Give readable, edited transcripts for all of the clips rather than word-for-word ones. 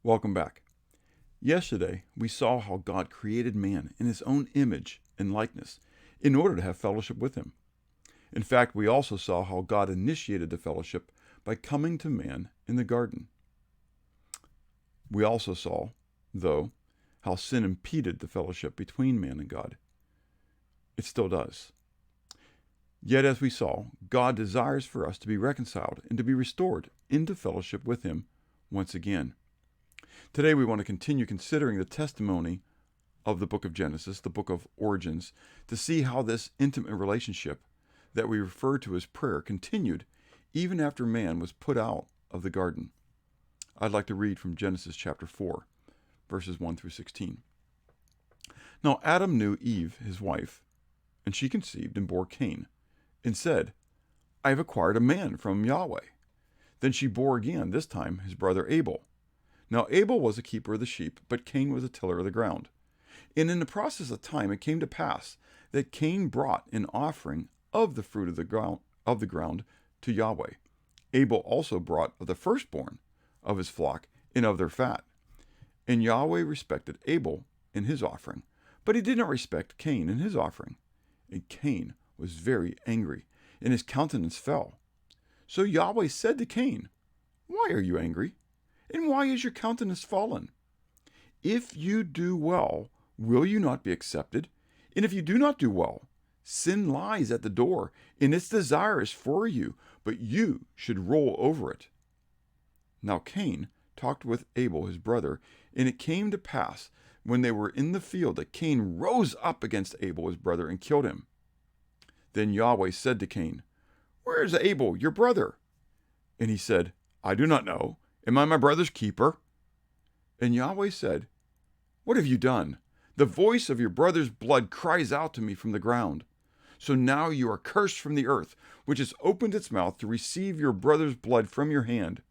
Welcome back. Yesterday, we saw how God created man in his own image and likeness in order to have fellowship with him. In fact, we also saw how God initiated the fellowship by coming to man in the garden. We also saw, though, how sin impeded the fellowship between man and God. It still does. Yet, as we saw, God desires for us to be reconciled and to be restored into fellowship with him once again. Today we want to continue considering the testimony of the book of Genesis, the book of origins, to see how this intimate relationship that we refer to as prayer continued even after man was put out of the garden. I'd like to read from Genesis chapter 4, verses 1 through 16. Now Adam knew Eve, his wife, and she conceived and bore Cain, and said, I have acquired a man from Yahweh. Then she bore again, this time his brother Abel. Now Abel was a keeper of the sheep, but Cain was a tiller of the ground. And in the process of time it came to pass that Cain brought an offering of the fruit of the ground to Yahweh. Abel also brought of the firstborn of his flock and of their fat. And Yahweh respected Abel in his offering, but he did not respect Cain in his offering. And Cain was very angry, and his countenance fell. So Yahweh said to Cain, Why are you angry? And why is your countenance fallen? If you do well, will you not be accepted? And if you do not do well, sin lies at the door, and its desire is for you, but you should rule over it. Now Cain talked with Abel his brother, and it came to pass, when they were in the field, that Cain rose up against Abel his brother and killed him. Then Yahweh said to Cain, Where is Abel, your brother? And he said, I do not know. Am I my brother's keeper? And Yahweh said, What have you done? The voice of your brother's blood cries out to me from the ground. So now you are cursed from the earth, which has opened its mouth to receive your brother's blood from your hand.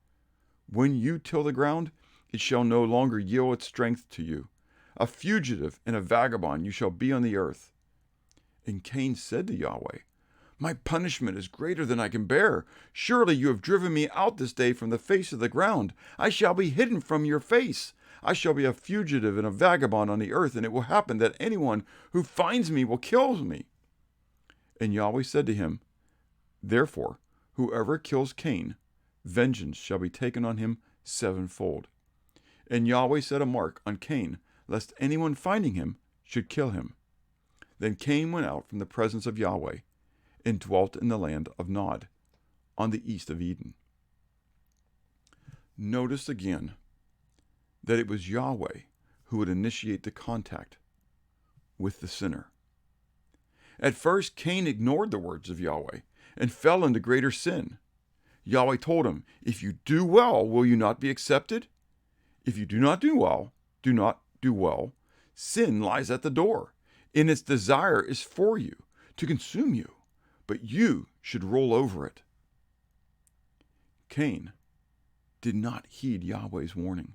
When you till the ground, it shall no longer yield its strength to you. A fugitive and a vagabond you shall be on the earth. And Cain said to Yahweh, My punishment is greater than I can bear. Surely you have driven me out this day from the face of the ground. I shall be hidden from your face. I shall be a fugitive and a vagabond on the earth, and it will happen that anyone who finds me will kill me. And Yahweh said to him, Therefore, whoever kills Cain, vengeance shall be taken on him sevenfold. And Yahweh set a mark on Cain, lest anyone finding him should kill him. Then Cain went out from the presence of Yahweh, and dwelt in the land of Nod, on the east of Eden. Notice again that it was Yahweh who would initiate the contact with the sinner. At first, Cain ignored the words of Yahweh and fell into greater sin. Yahweh told him, If you do well, will you not be accepted? If you do not do well, sin lies at the door, and its desire is for you, to consume you, but you should rule over it. Cain did not heed Yahweh's warning.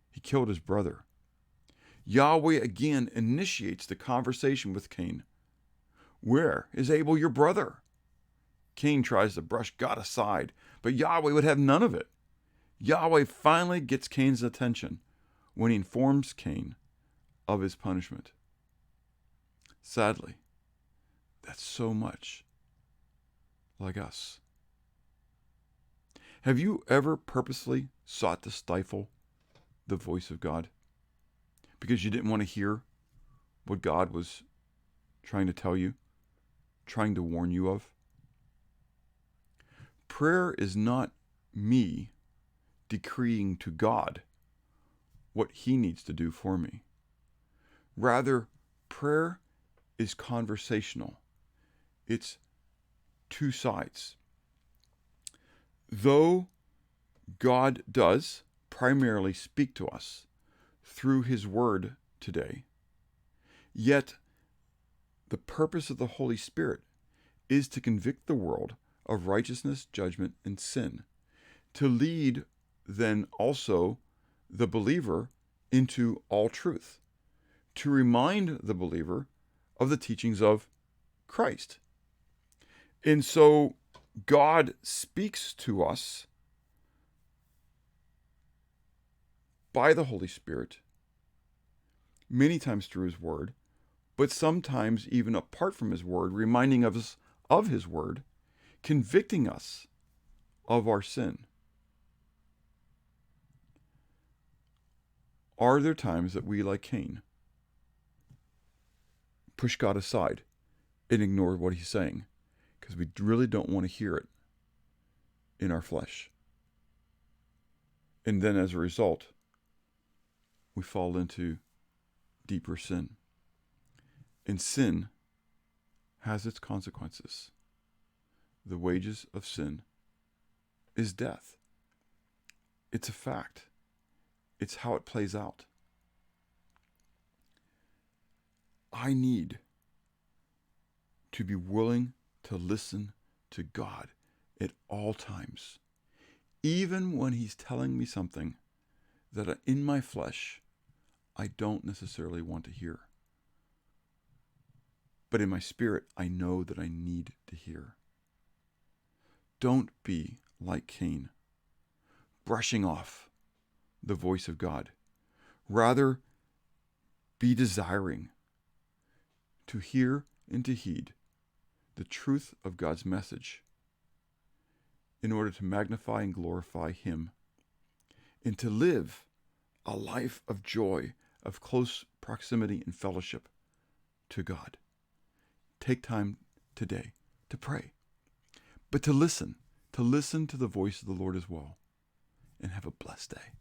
He killed his brother. Yahweh again initiates the conversation with Cain. Where is Abel, your brother? Cain tries to brush God aside, but Yahweh would have none of it. Yahweh finally gets Cain's attention when he informs Cain of his punishment. Sadly, that's so much like us. Have you ever purposely sought to stifle the voice of God because you didn't want to hear what God was trying to tell you, trying to warn you of? Prayer is not me decreeing to God what he needs to do for me. Rather, prayer is conversational. It's two sides. Though God does primarily speak to us through his word today, yet the purpose of the Holy Spirit is to convict the world of righteousness, judgment, and sin, to lead then also the believer into all truth, to remind the believer of the teachings of Christ. And so God speaks to us by the Holy Spirit, many times through His Word, but sometimes even apart from His Word, reminding us of His Word, convicting us of our sin. Are there times that we, like Cain, push God aside and ignore what He's saying because we really don't want to hear it in our flesh? And then as a result, we fall into deeper sin. And sin has its consequences. The wages of sin is death. It's a fact. It's how it plays out. I need to be willing to listen to God at all times, even when He's telling me something that in my flesh I don't necessarily want to hear. But in my spirit, I know that I need to hear. Don't be like Cain, brushing off the voice of God. Rather, be desiring to hear and to heed the truth of God's message in order to magnify and glorify Him, and to live a life of joy, of close proximity and fellowship to God. Take time today to pray, but to listen to the voice of the Lord as well, and have a blessed day.